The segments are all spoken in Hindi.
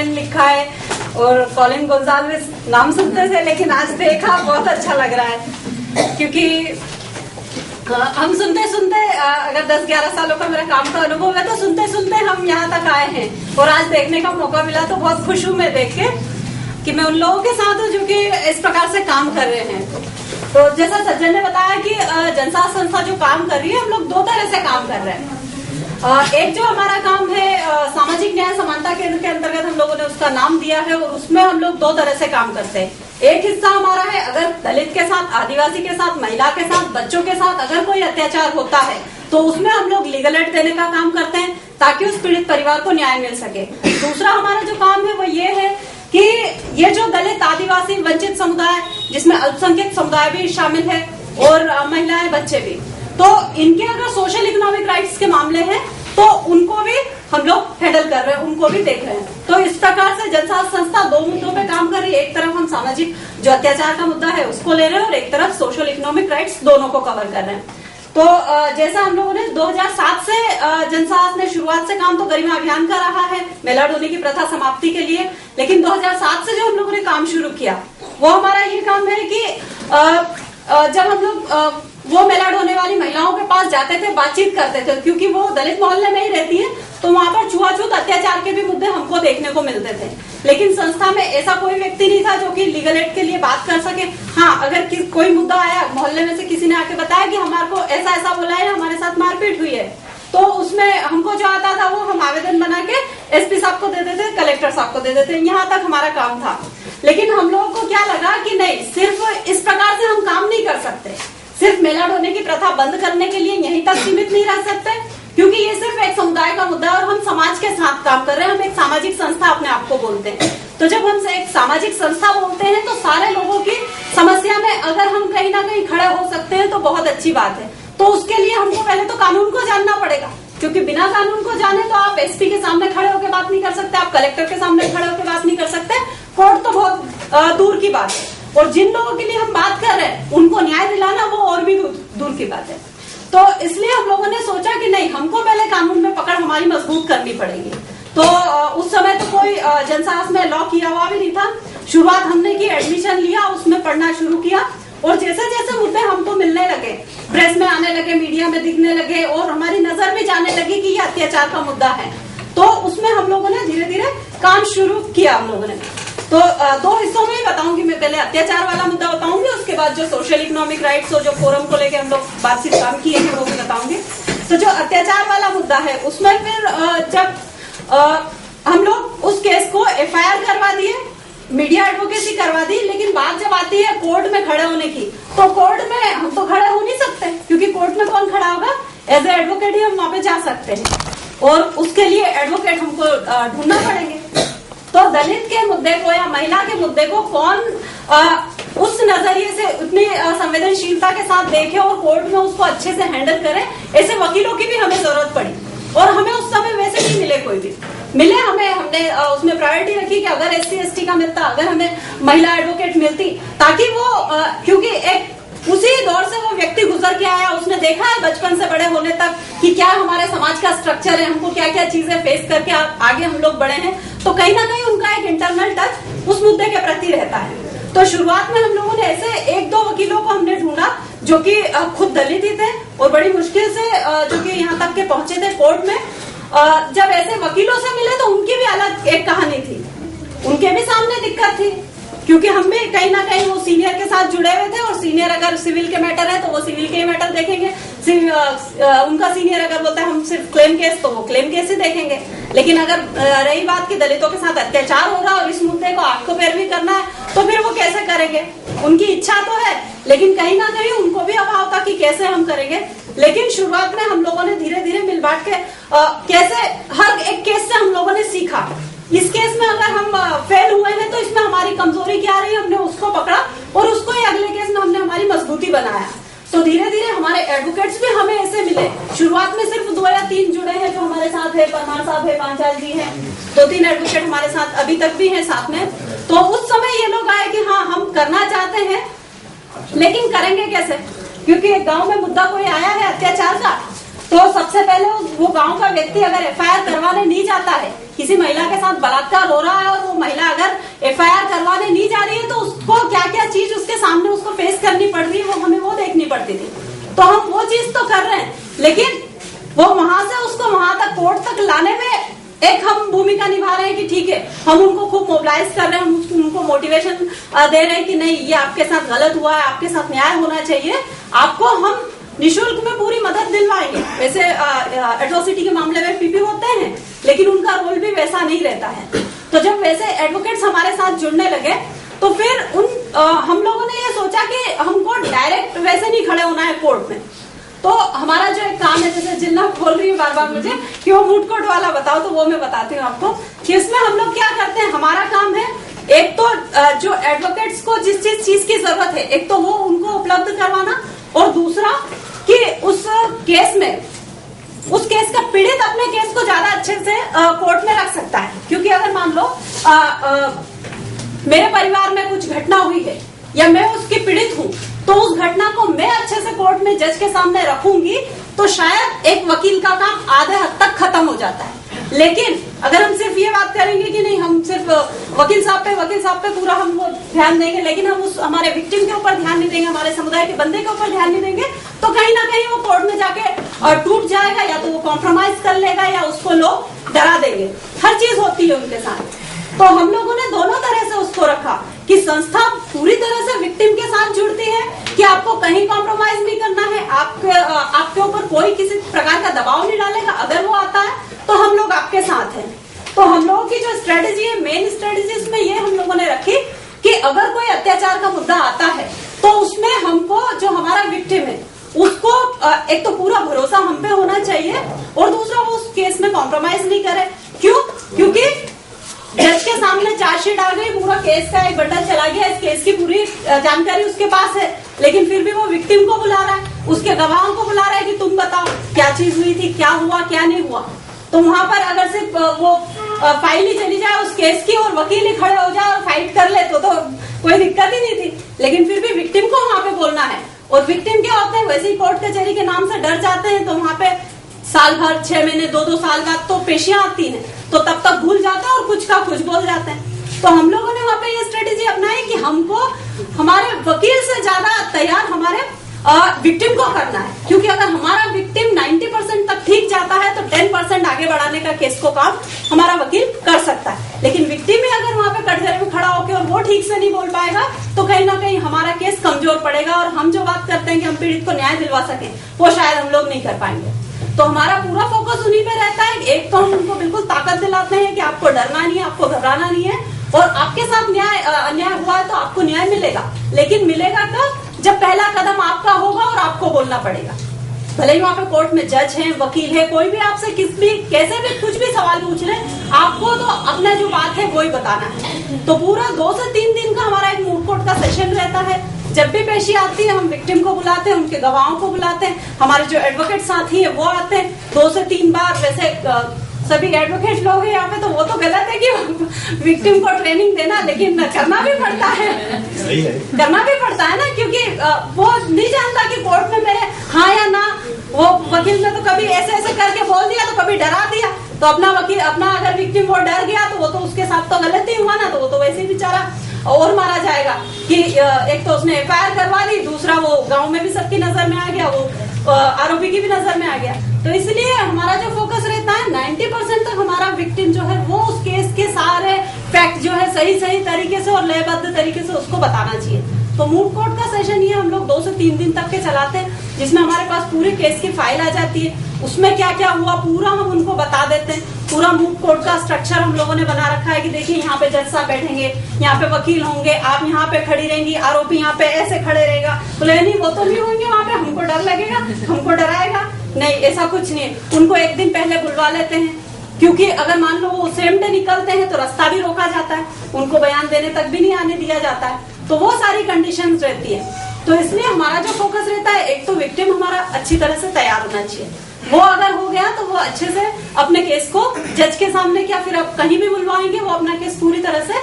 लिखा है और कॉलिन गोंजाल्विस नाम सुनते थे, लेकिन आज देखा बहुत अच्छा लग रहा है, क्योंकि हम सुनते सुनते अगर 10-11 सालों का मेरा काम का अनुभव है तो सुनते सुनते हम यहाँ तक आए हैं और आज देखने का मौका मिला तो बहुत खुश हूँ मैं देख के कि मैं उन लोगों के साथ हूँ जो कि इस प्रकार से काम कर रहे हैं। तो जैसा सज्जन ने बताया कि जनसाथ संस्था जो काम कर रही है, हम लोग दो तरह से काम कर रहे हैं। एक जो हमारा काम है सामाजिक न्याय समानता केंद्र के अंतर्गत हम लोगों ने उसका नाम दिया है और उसमें हम लोग दो तरह से काम करते हैं। एक हिस्सा हमारा है अगर दलित के साथ, आदिवासी के साथ, महिला के साथ, बच्चों के साथ अगर कोई अत्याचार होता है तो उसमें हम लोग लीगल एड देने का काम करते हैं ताकि उस पीड़ित परिवार को न्याय मिल सके। दूसरा हमारा जो काम है वो ये है कि ये जो दलित, आदिवासी, वंचित समुदाय जिसमें अल्पसंख्यक समुदाय भी शामिल है और महिलाएं, बच्चे भी, तो इनके अगर सोशल इकोनॉमिक राइट्स के मामले हैं तो उनको भी हम लोग हैंडल कर रहे हैं, उनको भी देख रहे हैं। तो इस प्रकार से जनसाथ संस्था दो मुद्दों पे काम कर रही है। एक तरफ हम सामाजिक जो अत्याचार का मुद्दा है उसको ले रहे हैं और एक तरफ सोशल इकोनॉमिक राइट्स दोनों को कवर कर रहे हैं। तो जैसा हम लोगों ने 2007 से जनसाथ ने शुरुआत से काम तो गरिमा अभियान का रहा है मेला ढोने की प्रथा समाप्ति के लिए, लेकिन 2007 से जो हम लोगों ने काम शुरू किया वो हमारा ये काम है कि जब हम लोग वो मेला ढोने वाली महिलाओं के पास जाते थे, बातचीत करते थे, क्योंकि वो दलित मोहल्ले में ही रहती है तो वहां पर छुआछूत अत्याचार के भी मुद्दे हमको देखने को मिलते थे। लेकिन संस्था में ऐसा कोई व्यक्ति नहीं था जो कि लीगल एड के लिए बात कर सके। हाँ, अगर कोई मुद्दा आया, मोहल्ले में से किसी ने आके बताया कि हमारे को ऐसा ऐसा बोला है, हमारे साथ मारपीट हुई है, तो उसमें हमको जो आता था वो हम आवेदन बना के एसपी साहब को दे देते, कलेक्टर साहब को दे देते। यहाँ तक हमारा काम था। लेकिन हम लोगों को क्या लगा कि नहीं, सिर्फ इस प्रकार से हम काम नहीं कर सकते, सिर्फ मेला ढोने की प्रथा बंद करने के लिए यहीं तक सीमित नहीं रह सकते, क्योंकि ये सिर्फ एक समुदाय का मुद्दा है और हम समाज के साथ काम कर रहे हैं। हम एक सामाजिक संस्था अपने आप को बोलते हैं। तो जब हम एक सामाजिक संस्था बोलते हैं तो सारे लोगों की समस्या में अगर हम कहीं ना कहीं खड़े हो सकते हैं तो बहुत अच्छी बात है। तो उसके लिए हमको पहले तो कानून को जानना पड़ेगा, क्योंकि बिना कानून को जाने तो आप एसपी के सामने खड़े होकर बात नहीं कर सकते, आप कलेक्टर के सामने खड़े होकर बात नहीं कर सकते, कोर्ट तो बहुत दूर की बात है। और जिन लोगों के लिए हम बात कर रहे हैं उनको न्याय दिलाना वो और भी दूर की बात है। तो इसलिए हम लोगों ने सोचा कि नहीं, हमको पहले कानून में पकड़ हमारी मजबूत करनी पड़ेगी। तो उस समय तो कोई जनसाथ में लॉ किया हुआ भी नहीं था। शुरुआत हमने की, एडमिशन लिया, उसमें पढ़ना शुरू किया और जैसे जैसे मुद्दे हमको मिलने लगे, प्रेस में आने लगे, मीडिया में दिखने लगे और हमारी नजर में जाने लगी कि ये अत्याचार का मुद्दा है, तो उसमें हम लोगों ने धीरे धीरे काम शुरू किया। हम लोगों ने तो दो हिस्सों में ही बताऊंगी मैं, पहले अत्याचार वाला मुद्दा बताऊंगी, उसके बाद जो सोशल इकोनॉमिक राइट्स और जो फोरम को लेकर हम लोग बातचीत काम किए हैं वो भी बताऊंगी। तो जो अत्याचार वाला मुद्दा है उसमें फिर जब हम लोग उस केस को एफआईआर करवा दिए, मीडिया एडवोकेसी करवा दी, लेकिन बात जब आती है कोर्ट में खड़े होने की तो कोर्ट में हम तो खड़े हो नहीं सकते, क्योंकि कोर्ट में कौन खड़ा होगा, एज ए एडवोकेट ही हम वहां पे जा सकते हैं और उसके लिए एडवोकेट हमको ढूंढना पड़ेंगे। तो दलित के मुद्दे को या महिला के मुद्दे को कौन उस नजरिए से उतनी संवेदनशीलता के साथ देखे और कोर्ट में उसको अच्छे से हैंडल करे, ऐसे वकीलों की भी हमें जरूरत पड़ी और हमें उस समय वैसे नहीं मिले, कोई भी मिले हमने उसमें प्रायोरिटी रखी कि अगर SC ST का मिलता, अगर हमें महिला एडवोकेट मिलती, ताकि वो क्योंकि एक उसी दौर से वो व्यक्ति गुजर के आया, उसने देखा है बचपन से बड़े होने तक कि क्या हमारे समाज का स्ट्रक्चर है, हमको क्या क्या चीजें फेस करके आगे हम लोग बढ़े हैं, तो कहीं ना कहीं उनका एक इंटरनल टच उस मुद्दे के प्रति रहता है। तो शुरुआत में हम लोगों ने ऐसे 1-2 वकीलों को हमने ढूंढा जो कि खुद दलित ही थे और बड़ी मुश्किल से जो कि यहाँ तक के पहुंचे थे कोर्ट में। जब ऐसे वकीलों से मिले तो उनकी भी अलग एक कहानी थी, उनके भी सामने दिक्कत थी, क्योंकि हम भी कहीं ना कहीं वो सीनियर के साथ जुड़े हुए थे और सीनियर अगर सिविल के मैटर है तो वो सिविल के ही मैटर देखेंगे, उनका सीनियर अगर बोलता है हम सिर्फ क्लेम केस तो वो क्लेम केस ही देखेंगे। लेकिन अगर रही बात कि दलितों के साथ अत्याचार हो रहा और इस मुद्दे को आग को पैरवी करना है तो फिर वो कैसे करेंगे, उनकी इच्छा तो है लेकिन कहीं ना कहीं उनको भी अभाव था कि कैसे हम करेंगे। लेकिन शुरुआत में हम लोगों ने धीरे धीरे मिल बांट के कैसे हर एक केस से हम लोगों ने सीखा, इस केस में अगर हम फेल हुए हैं तो इसमें हमारी कमजोरी क्या रही, हमने उसको पकड़ा और उसको ही अगले केस में हमने हमारी मजबूती बनाया। तो धीरे धीरे हमारे एडवोकेट्स भी हमें ऐसे मिले। शुरुआत में सिर्फ 2 या 3 जुड़े हैं जो हमारे साथ है, परमार साहब है, पांचाल जी हैं, 2-3 एडवोकेट हमारे साथ अभी तक भी हैं साथ में। तो उस समय ये लोग आए कि हाँ हम करना चाहते हैं लेकिन करेंगे कैसे, क्योंकि एक गांव में मुद्दा कोई आया है अत्याचार का तो सबसे पहले वो गांव का व्यक्ति अगर एफआईआर करवाने नहीं जाता है, किसी महिला के साथ बलात्कार हो रहा है और वो महिला अगर एफआईआर करवाने नहीं जा रही है, तो उसको क्या क्या चीज उसके सामने उसको फेस करनी पड़ रही है, वो हमें वो देखनी पड़ती थी। तो हम वो चीज तो कर रहे हैं, लेकिन वो वहां से उसको वहां तक कोर्ट तक लाने में एक हम भूमिका निभा रहे हैं कि ठीक है, हम उनको खूब मोबिलाइज कर रहे हैं, हम उनको मोटिवेशन दे रहे हैं कि नहीं, ये आपके साथ गलत हुआ है, आपके साथ न्याय होना चाहिए, आपको हम निःशुल्क में पूरी मदद दिलवाएंगे। वैसे एट्रोसिटी के मामले में पीपी होते हैं, लेकिन उनका रोल भी वैसा नहीं रहता है। तो जब वैसे एडवोकेट्स हमारे साथ जुड़ने लगे, तो फिर हम लोगों ने ये सोचा कि हमको डायरेक्ट वैसे नहीं खड़े होना है कोर्ट में। तो हमारा जो एक काम है, जैसे जिन्ना बोल रही है बार बार मुझे कि वो मूड कोर्ट वाला बताओ, तो वो मैं बताती हूँ आपको कि इसमें हम लोग क्या करते हैं। हमारा काम है, एक तो जो एडवोकेट्स को जिस चीज की जरूरत है, एक तो वो उनको उपलब्ध करवाना, और दूसरा कि उस केस में उस केस का पीड़ित अपने केस को ज्यादा अच्छे से कोर्ट में रख सकता है। क्योंकि अगर मान लो मेरे परिवार में कुछ घटना हुई है या मैं उसकी पीड़ित हूँ, तो उस घटना को मैं अच्छे से कोर्ट में जज के सामने रखूंगी, तो शायद एक वकील का काम आधे हद तक खत्म हो जाता है। लेकिन अगर हम सिर्फ ये बात करेंगे कि नहीं, हम सिर्फ वकील साहब पे पूरा हम वो ध्यान देंगे, लेकिन हम उस हमारे विक्टिम के ऊपर ध्यान नहीं देंगे, हमारे समुदाय के बंदे के ऊपर ध्यान नहीं देंगे, तो कहीं ना कहीं वो कोर्ट में जाके टूट जाएगा, या तो वो कॉम्प्रोमाइज कर लेगा, या उसको लोग डरा देंगे। हर चीज होती है उनके साथ। तो हम लोगों ने दोनों तरह से उसको रखा कि संस्था पूरी तरह से विक्टिम के साथ जुड़ती है कि आपको कहीं कॉम्प्रोमाइज नहीं करना है, आपके ऊपर कोई किसी प्रकार का दबाव नहीं डालेगा। अगर वो आता है तो हम लोग आपके साथ हैं। तो हम लोगों की जो स्ट्रेटेजी है, मेन स्ट्रेटेजी इसमें ये हम लोगों ने रखी कि अगर कोई अत्याचार का मुद्दा आता है, तो उसमें हमको जो हमारा विक्टिम है उसको एक तो पूरा भरोसा हम पे होना चाहिए, और दूसरा वो उस केस में कॉम्प्रोमाइज नहीं करे। क्यों? क्योंकि जज के सामने चार्जशीट आ गई, पूरा केस का एक बंडल चला गया, इस केस की पूरी जानकारी उसके पास है, लेकिन फिर भी वो विक्टिम को बुला रहा है, उसके गवाहों को बुला रहा है कि तुम बताओ क्या चीज हुई थी, क्या हुआ क्या नहीं हुआ। तो वहां पर अगर सिर्फ वो फाइल ही चली जाए उस केस की और वकील ही खड़े हो जाए और फाइट कर ले, तो कोई दिक्कत ही नहीं थी। लेकिन फिर भी विक्टिम को वहां पे बोलना है, और विक्टिम क्या होते हैं, वैसे ही कोर्ट कचहरी के नाम से डर जाते हैं, तो वहां पे साल भर 6 महीने 2-2 साल बाद तो पेशियां आती हैं, तो तब तक भूल जाते हैं और कुछ का कुछ बोल जाते हैं। तो हम लोगों ने वहां पे ये स्ट्रेटेजी अपनाई कि हमको हमारे वकील से ज्यादा तैयार हमारे विक्टिम को करना है। क्योंकि अगर हमारा विक्टिम 90% तक ठीक जाता है, तो 10% आगे बढ़ाने का केस को काम हमारा वकील कर सकता है। लेकिन विक्टिम ही अगर वहां पे कटघरे में खड़ा होकर और वो ठीक से नहीं बोल पाएगा, तो कहीं ना कहीं हमारा केस कमजोर पड़ेगा, और हम जो बात करते हैं कि हम पीड़ित को न्याय दिलवा सकें, वो शायद हम लोग नहीं कर पाएंगे। तो हमारा पूरा फोकस उन्हीं पे रहता है। एक तो हम उनको बिल्कुल ताकत दिलाते हैं कि आपको डरना नहीं है, आपको घबराना नहीं है, और आपके साथ अन्याय हुआ है तो आपको न्याय मिलेगा। लेकिन मिलेगा कब? जब पहला कदम आपका होगा और आपको बोलना पड़ेगा। भले ही वहाँ पे कोर्ट में जज है, वकील है, कोई भी आपसे कैसे भी कुछ भी सवाल पूछ ले, आपको तो अपना जो बात है वो ही बताना है। तो पूरा 2 से 3 दिन का हमारा एक मूड कोर्ट का सेशन रहता है। जब भी पेशी आती है, हम विक्टिम को बुलाते हैं, उनके गवाहों को बुलाते हैं, हमारे जो एडवोकेट साथी है वो आते हैं 2 से 3 बार। वैसे सभी एडवोकेट लोग हैं यहाँ पे, तो वो तो गलत है कि विक्टिम को ट्रेनिंग देना, लेकिन करना भी पड़ता है, करना भी पड़ता है ना, क्योंकि वो नहीं जानता कि कोर्ट में मेरे हाँ या ना। वो वकील ने तो कभी ऐसे करके बोल दिया, तो कभी डरा दिया, तो अपना अगर विक्टिम वो डर गया, तो वो तो उसके साथ तो गलत ही हुआ ना, तो वो तो वैसे ही बेचारा और मारा जाएगा कि एक तो उसने एफआईआर करवा दी, दूसरा वो गांव में भी सबकी नजर में आ गया, वो आरोपी की भी नजर में आ गया। तो इसलिए हमारा जो फोकस रहता है, 90% तक हमारा विक्टिम जो है वो उस केस के सारे फैक्ट जो है सही तरीके से और लयबद्ध तरीके से उसको बताना चाहिए। तो मूड कोर्ट का सेशन ये हम लोग 2 से 3 दिन तक के चलाते हैं, जिसमें हमारे पास पूरे केस की फाइल आ जाती है, उसमें क्या क्या हुआ पूरा हम उनको बता देते हैं। पूरा मूड कोर्ट का स्ट्रक्चर हम लोगों ने बना रखा है कि देखिए यहाँ पे जज साहब बैठेंगे, यहाँ पे वकील होंगे, आप यहाँ पे खड़ी रहेंगी, आरोपी यहाँ पे ऐसे खड़े रहेगा। बोले नहीं, वो तो नहीं होंगे वहाँ पे, हमको डर लगेगा, हमको डराएगा। नहीं, ऐसा कुछ नहीं। उनको एक दिन पहले बुलवा लेते हैं, क्योंकि अगर मान लो वो सेम डे निकलते हैं तो रास्ता भी रोका जाता है, उनको बयान देने तक भी नहीं आने दिया जाता है। तो वो सारी कंडीशंस रहती है। तो इसलिए हमारा जो फोकस रहता है, एक तो विक्टिम हमारा अच्छी तरह से तैयार होना चाहिए। वो अगर हो गया तो वो अच्छे से अपने केस को जज के सामने या फिर आप कहीं भी बुलवाएंगे, वो अपना केस पूरी तरह से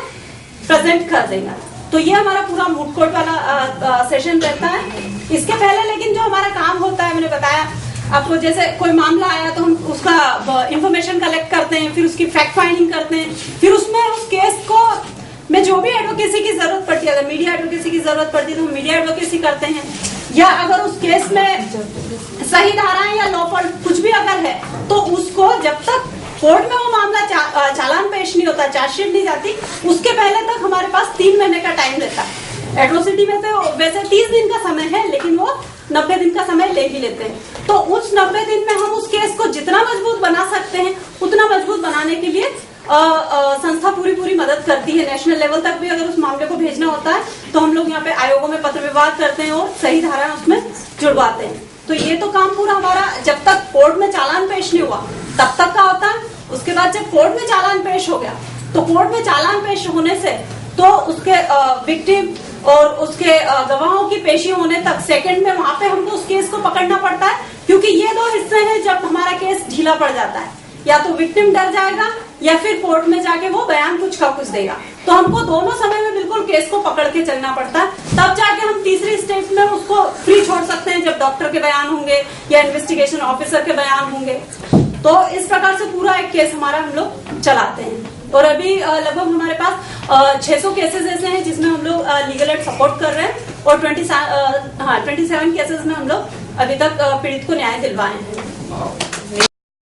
प्रेजेंट कर देगा। तो ये हमारा पूरा मूड कोर्ट वाला सेशन रहता है। इसके पहले लेकिन जो हमारा काम होता है, मैंने बताया आपको जैसे कोई मामला आया तो हम उसका इंफॉर्मेशन कलेक्ट करते हैं, फिर उसकी फैक्ट फाइंडिंग करते हैं, फिर उसमें उस केस को में जो भी एडवोकेसी की जरूरत पड़ती है, अगर मीडिया एडवोकेसी की जरूरत पड़ती है तो हम मीडिया एडवोकेसी करते हैं, या अगर उस केस में सही धाराएं या लॉ फॉल्ट कुछ भी अगर है तो उसको जब तक कोर्ट में वो मामला चालान पेश नहीं होता, चार्जशीट नहीं जाती, उसके पहले तक हमारे पास 3 महीने का टाइम रहता है। एट्रोसिटी में तो वैसे 30 दिन का समय है, लेकिन वो 90 दिन का समय ले ही लेते हैं। तो उस 90 दिन में हम उस केस को जितना मजबूत बना सकते हैं उतना मजबूत बनाने के लिए संस्था पूरी मदद करती है। नेशनल लेवल तक भी अगर उस मामले को भेजना होता है तो हम लोग यहाँ पे आयोगों में पत्र विवाद करते हैं और सही धारा उसमें जुड़वाते हैं। तो ये तो काम पूरा हमारा जब तक कोर्ट में चालान पेश नहीं हुआ तब तक का होता है। उसके बाद जब कोर्ट में चालान पेश हो गया तो कोर्ट में चालान पेश होने से तो उसके विक्टिम और उसके गवाहों की पेशी होने तक सेकंड में वहां पे हमको उस केस को पकड़ना पड़ता है, क्योंकि ये 2 हिस्से हैं जब हमारा केस ढीला पड़ जाता है। या तो विक्टिम डर जाएगा या फिर कोर्ट में जाके वो बयान कुछ का कुछ देगा। तो हमको दोनों समय में बिल्कुल केस को पकड़ के चलना पड़ता है, तब जाके हम तीसरी स्टेज में उसको फ्री छोड़ सकते हैं, जब डॉक्टर के बयान होंगे या इन्वेस्टिगेशन ऑफिसर के बयान होंगे। तो इस प्रकार से पूरा एक केस हमारा हम लोग चलाते हैं। और अभी लगभग हमारे पास 600 केसेस ऐसे हैं जिसमें हम लोग लीगल एड सपोर्ट कर रहे हैं, और 27 केसेस में हम लोग अभी तक पीड़ित को न्याय दिलवाए हैं।